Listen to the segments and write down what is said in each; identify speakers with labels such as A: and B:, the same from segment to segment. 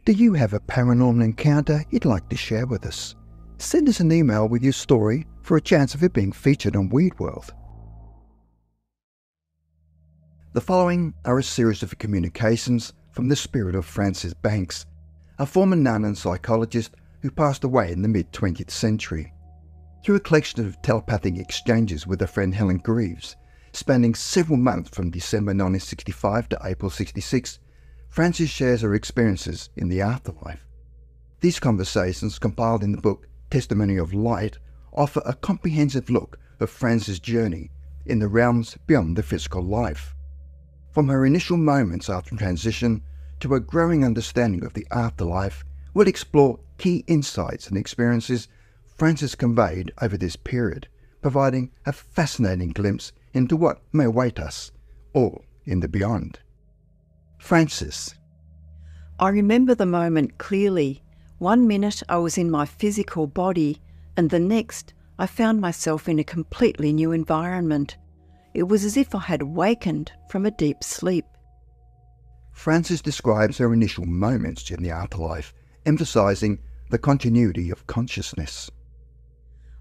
A: Do you have a paranormal encounter you'd like to share with us? Send us an email with your story for a chance of it being featured on Weird World. The following are a series of communications from the spirit of Fransис Banks, a former nun and psychologist who passed away in the mid-20th century. Through a collection of telepathic exchanges with her friend Helen Greaves, spanning several months from December 1965 to April 66, Francis shares her experiences in the afterlife. These conversations, compiled in the book Testimony of Light, offer a comprehensive look of Francis' journey in the realms beyond the physical life. From her initial moments after transition to a growing understanding of the afterlife, we'll explore key insights and experiences Francis conveyed over this period, providing a fascinating glimpse into what may await us all in the beyond. Francis.
B: I remember the moment clearly. 1 minute I was in my physical body, and the next I found myself in a completely new environment. It was as if I had awakened from a deep sleep.
A: Francis describes her initial moments in the afterlife, emphasising the continuity of consciousness.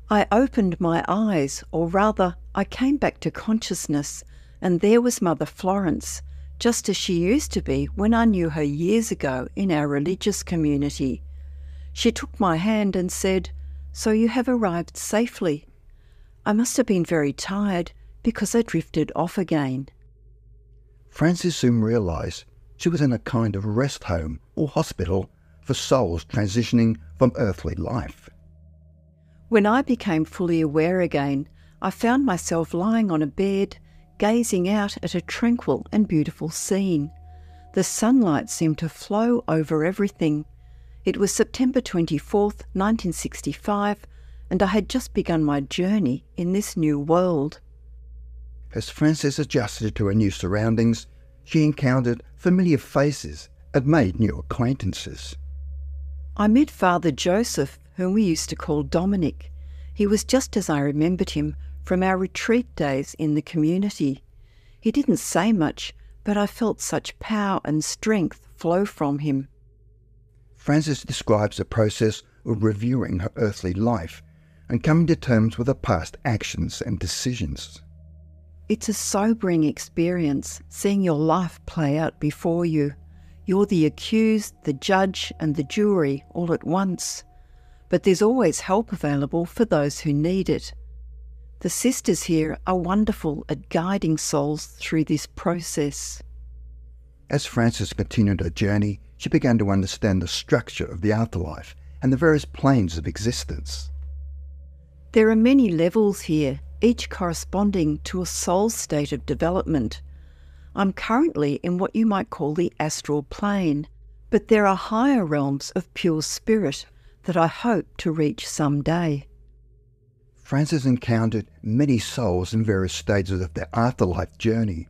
B: I opened my eyes, or rather, I came back to consciousness, and there was Mother Florence, just as she used to be when I knew her years ago in our religious community. She took my hand and said, "So you have arrived safely." I must have been very tired because I drifted off again.
A: Francis soon realised she was in a kind of rest home or hospital for souls transitioning from earthly life.
B: When I became fully aware again, I found myself lying on a bed, gazing out at a tranquil and beautiful scene. The sunlight seemed to flow over everything. It was September 24th, 1965, and I had just begun my journey in this new world.
A: As Francis adjusted to her new surroundings, she encountered familiar faces and made new acquaintances.
B: I met Father Joseph, whom we used to call Dominic. He was just as I remembered him from our retreat days in the community. He didn't say much, but I felt such power and strength flow from him.
A: Francis describes the process of reviewing her earthly life and coming to terms with her past actions and decisions.
B: It's a sobering experience, seeing your life play out before you. You're the accused, the judge, and the jury all at once. But there's always help available for those who need it. The sisters here are wonderful at guiding souls through this process.
A: As Francis continued her journey, she began to understand the structure of the afterlife and the various planes of existence.
B: There are many levels here, each corresponding to a soul state of development. I'm currently in what you might call the astral plane, but there are higher realms of pure spirit that I hope to reach someday.
A: Francis encountered many souls in various stages of their afterlife journey.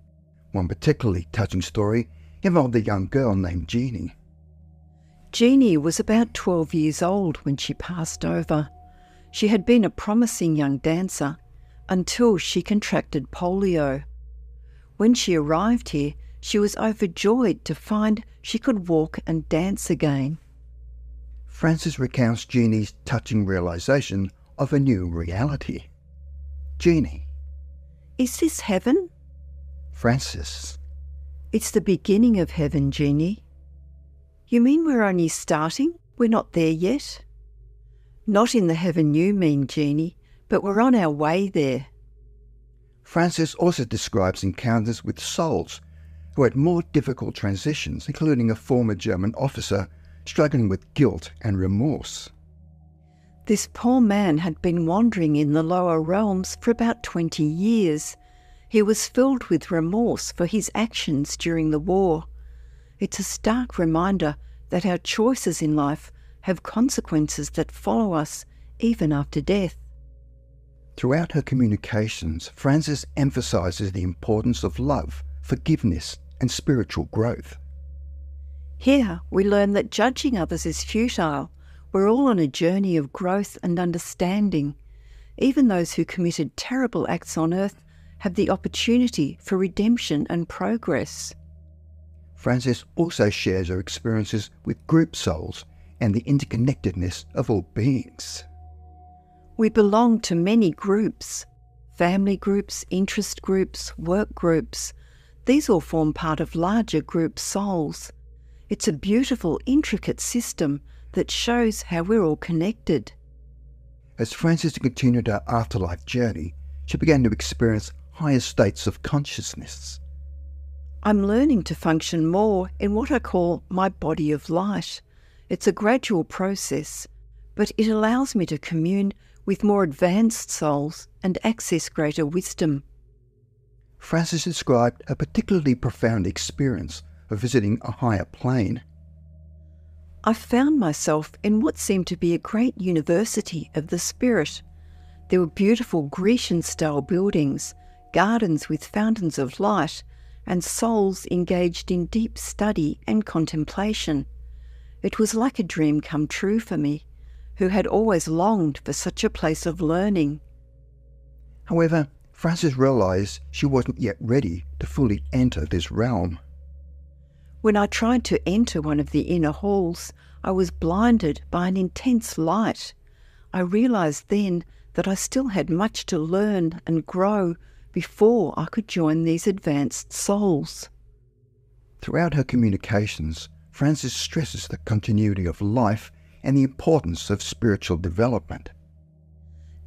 A: One particularly touching story involved a young girl named Jeannie.
B: Jeannie was about 12 years old when she passed over. She had been a promising young dancer until she contracted polio. When she arrived here, she was overjoyed to find she could walk and dance again.
A: Francis recounts Jeannie's touching realisation of a new reality. Jeannie.
B: Is this heaven?
A: Francis.
B: It's the beginning of heaven, Jeannie. You mean we're only starting? We're not there yet? Not in the heaven you mean, Jeannie, but we're on our way there.
A: Francis also describes encounters with souls who had more difficult transitions, including a former German officer struggling with guilt and remorse.
B: This poor man had been wandering in the lower realms for about 20 years. He was filled with remorse for his actions during the war. It's a stark reminder that our choices in life have consequences that follow us even after death.
A: Throughout her communications, Francis emphasises the importance of love, forgiveness, and spiritual growth.
B: Here we learn that judging others is futile. We're all on a journey of growth and understanding. Even those who committed terrible acts on earth have the opportunity for redemption and progress.
A: Frances also shares her experiences with group souls and the interconnectedness of all beings.
B: We belong to many groups: family groups, interest groups, work groups. These all form part of larger group souls. It's a beautiful, intricate system that shows how we're all connected.
A: As Frances continued her afterlife journey, she began to experience higher states of consciousness.
B: I'm learning to function more in what I call my body of light. It's a gradual process, but it allows me to commune with more advanced souls and access greater wisdom.
A: Frances described a particularly profound experience of visiting a higher plane.
B: I found myself in what seemed to be a great university of the spirit. There were beautiful Grecian-style buildings, gardens with fountains of light, and souls engaged in deep study and contemplation. It was like a dream come true for me, who had always longed for such a place of learning.
A: However, Frances realised she wasn't yet ready to fully enter this realm.
B: When I tried to enter one of the inner halls, I was blinded by an intense light. I realised then that I still had much to learn and grow before I could join these advanced souls.
A: Throughout her communications, Frances stresses the continuity of life and the importance of spiritual development.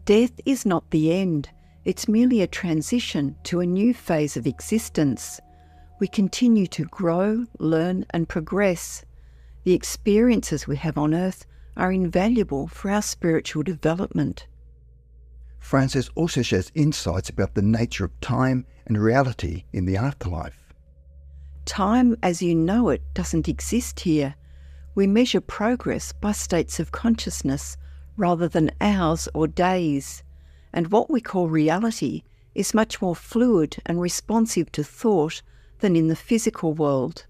B: Death is not the end. It's merely a transition to a new phase of existence. We continue to grow, learn and progress. The experiences we have on earth are invaluable for our spiritual development.
A: Frances also shares insights about the nature of time and reality in the afterlife.
B: Time as you know it doesn't exist here. We measure progress by states of consciousness rather than hours or days, and what we call reality is much more fluid and responsive to thought than in the physical world.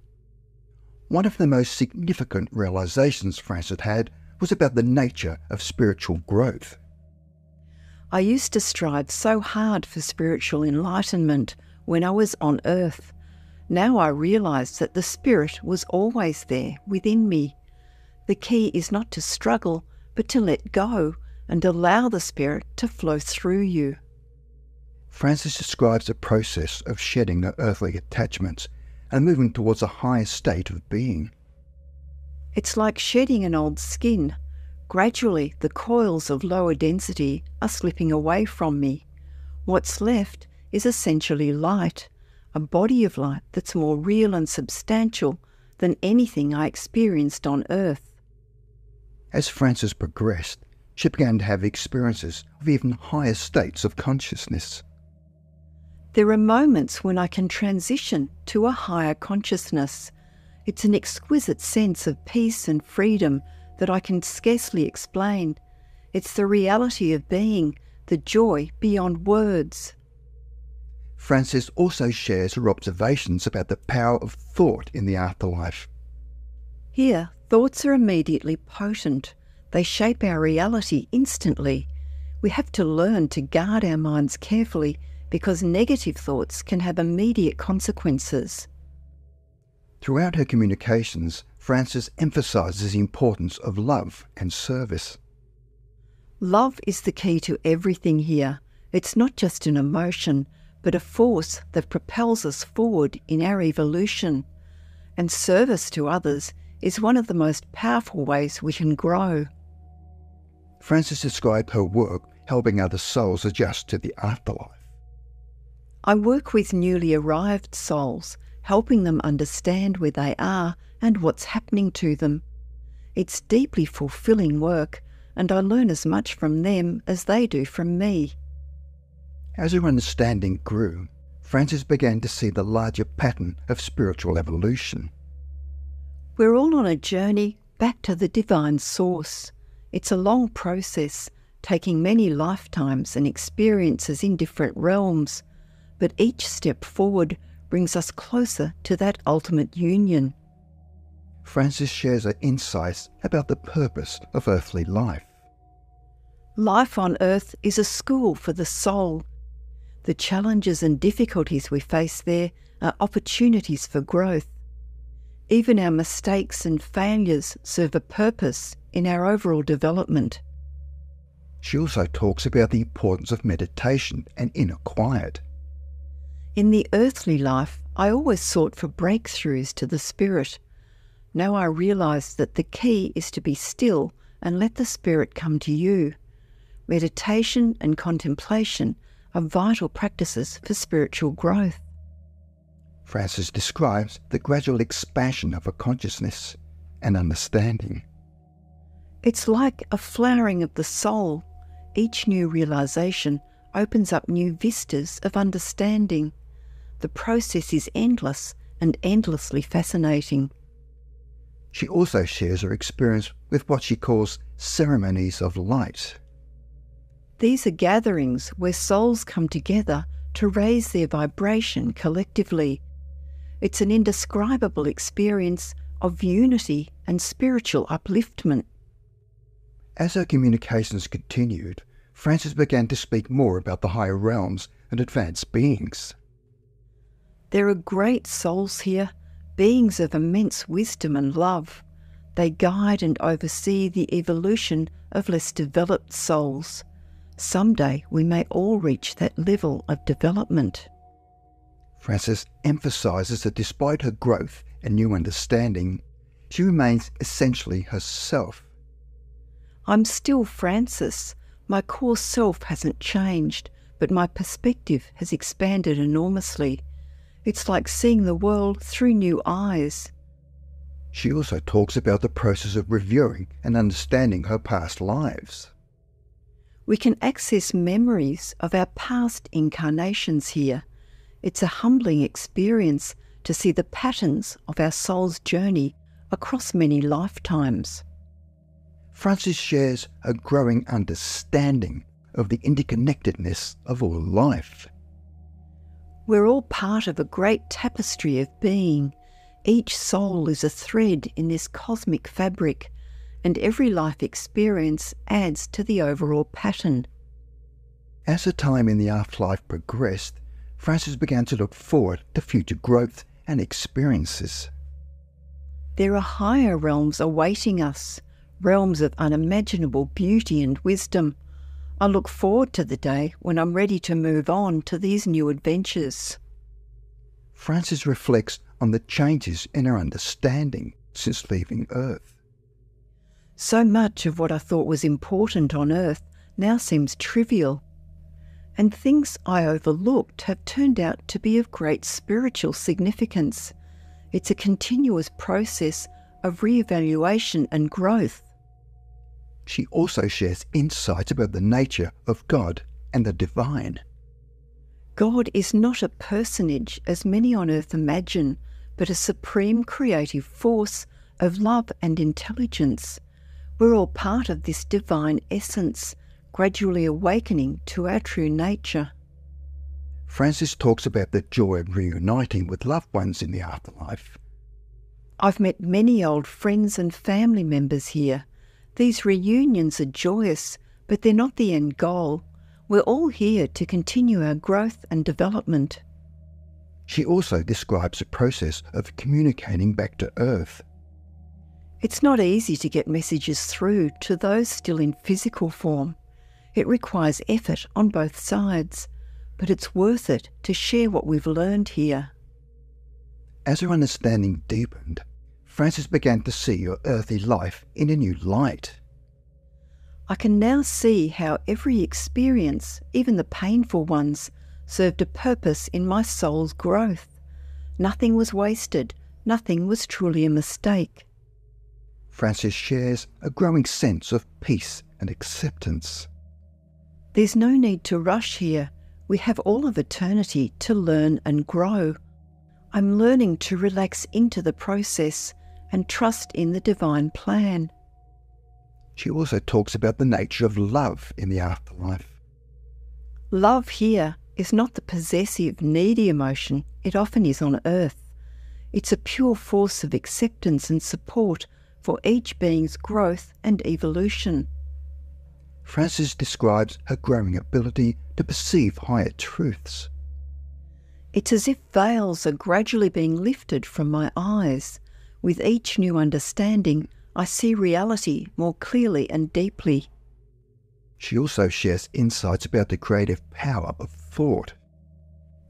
A: One of the most significant realisations Frances had was about the nature of spiritual growth.
B: I used to strive so hard for spiritual enlightenment when I was on earth. Now I realise that the Spirit was always there within me. The key is not to struggle, but to let go and allow the Spirit to flow through you.
A: Frances describes the process of shedding the earthly attachments and moving towards a higher state of being.
B: It's like shedding an old skin. Gradually, the coils of lower density are slipping away from me. What's left is essentially light, a body of light that's more real and substantial than anything I experienced on earth.
A: As Frances progressed, she began to have experiences of even higher states of consciousness.
B: There are moments when I can transition to a higher consciousness. It's an exquisite sense of peace and freedom that I can scarcely explain. It's the reality of being, the joy beyond words.
A: Frances also shares her observations about the power of thought in the afterlife.
B: Here, thoughts are immediately potent. They shape our reality instantly. We have to learn to guard our minds carefully because negative thoughts can have immediate consequences.
A: Throughout her communications, Frances emphasises the importance of love and service.
B: Love is the key to everything here. It's not just an emotion, but a force that propels us forward in our evolution. And service to others is one of the most powerful ways we can grow.
A: Frances described her work helping other souls adjust to the afterlife.
B: I work with newly arrived souls, helping them understand where they are and what's happening to them. It's deeply fulfilling work, and I learn as much from them as they do from me.
A: As her understanding grew, Frances began to see the larger pattern of spiritual evolution.
B: We're all on a journey back to the divine source. It's a long process, taking many lifetimes and experiences in different realms, but each step forward brings us closer to that ultimate union.
A: Frances shares her insights about the purpose of earthly life.
B: Life on earth is a school for the soul. The challenges and difficulties we face there are opportunities for growth. Even our mistakes and failures serve a purpose in our overall development.
A: She also talks about the importance of meditation and inner quiet.
B: In the earthly life, I always sought for breakthroughs to the spirit. Now I realise that the key is to be still and let the spirit come to you. Meditation and contemplation are vital practices for spiritual growth.
A: Francis describes the gradual expansion of a consciousness and understanding.
B: It's like a flowering of the soul. Each new realisation opens up new vistas of understanding. The process is endless and endlessly fascinating.
A: She also shares her experience with what she calls ceremonies of light.
B: These are gatherings where souls come together to raise their vibration collectively. It's an indescribable experience of unity and spiritual upliftment.
A: As her communications continued, Francis began to speak more about the higher realms and advanced beings.
B: There are great souls here, beings of immense wisdom and love. They guide and oversee the evolution of less developed souls. Someday we may all reach that level of development.
A: Francis emphasises that despite her growth and new understanding, she remains essentially herself.
B: I'm still Francis. My core self hasn't changed, but my perspective has expanded enormously. It's like seeing the world through new eyes.
A: She also talks about the process of reviewing and understanding her past lives.
B: We can access memories of our past incarnations here. It's a humbling experience to see the patterns of our soul's journey across many lifetimes.
A: Francis shares a growing understanding of the interconnectedness of all life.
B: We're all part of a great tapestry of being. Each soul is a thread in this cosmic fabric, and every life experience adds to the overall pattern.
A: As the time in the afterlife progressed, Francis began to look forward to future growth and experiences.
B: There are higher realms awaiting us, realms of unimaginable beauty and wisdom. I look forward to the day when I'm ready to move on to these new adventures.
A: Francis reflects on the changes in her understanding since leaving Earth.
B: So much of what I thought was important on Earth now seems trivial, and things I overlooked have turned out to be of great spiritual significance. It's a continuous process of re-evaluation and growth.
A: She also shares insights about the nature of God and the divine.
B: God is not a personage, as many on earth imagine, but a supreme creative force of love and intelligence. We're all part of this divine essence, gradually awakening to our true nature.
A: Francis talks about the joy of reuniting with loved ones in the afterlife.
B: I've met many old friends and family members here. These reunions are joyous, but they're not the end goal. We're all here to continue our growth and development.
A: She also describes the process of communicating back to Earth.
B: It's not easy to get messages through to those still in physical form. It requires effort on both sides, but it's worth it to share what we've learned here.
A: As her understanding deepened, Francis began to see her earthly life in a new light.
B: I can now see how every experience, even the painful ones, served a purpose in my soul's growth. Nothing was wasted, nothing was truly a mistake.
A: Francis shares a growing sense of peace and acceptance.
B: There's no need to rush here. We have all of eternity to learn and grow. I'm learning to relax into the process and trust in the divine plan.
A: She also talks about the nature of love in the afterlife.
B: Love here is not the possessive, needy emotion it often is on earth. It's a pure force of acceptance and support for each being's growth and evolution.
A: Francis describes her growing ability to perceive higher truths.
B: It's as if veils are gradually being lifted from my eyes. With each new understanding, I see reality more clearly and deeply.
A: She also shares insights about the creative power of thought.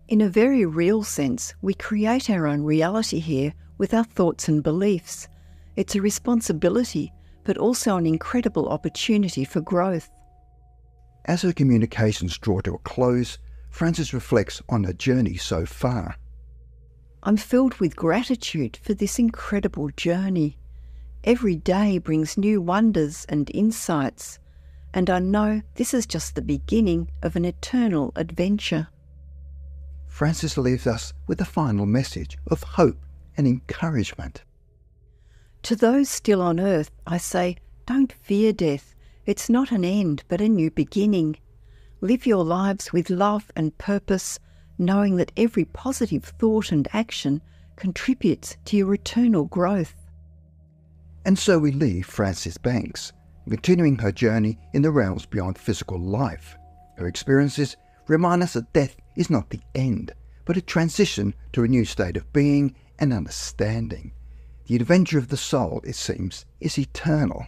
B: In a very real sense, we create our own reality here with our thoughts and beliefs. It's a responsibility, but also an incredible opportunity for growth.
A: As her communications draw to a close, Frances reflects on her journey so far.
B: I'm filled with gratitude for this incredible journey. Every day brings new wonders and insights, and I know this is just the beginning of an eternal adventure.
A: Frances leaves us with a final message of hope and encouragement.
B: To those still on earth, I say, don't fear death. It's not an end, but a new beginning. Live your lives with love and purpose, knowing that every positive thought and action contributes to your eternal growth.
A: And so we leave Frances Banks, continuing her journey in the realms beyond physical life. Her experiences remind us that death is not the end, but a transition to a new state of being and understanding. The adventure of the soul, it seems, is eternal.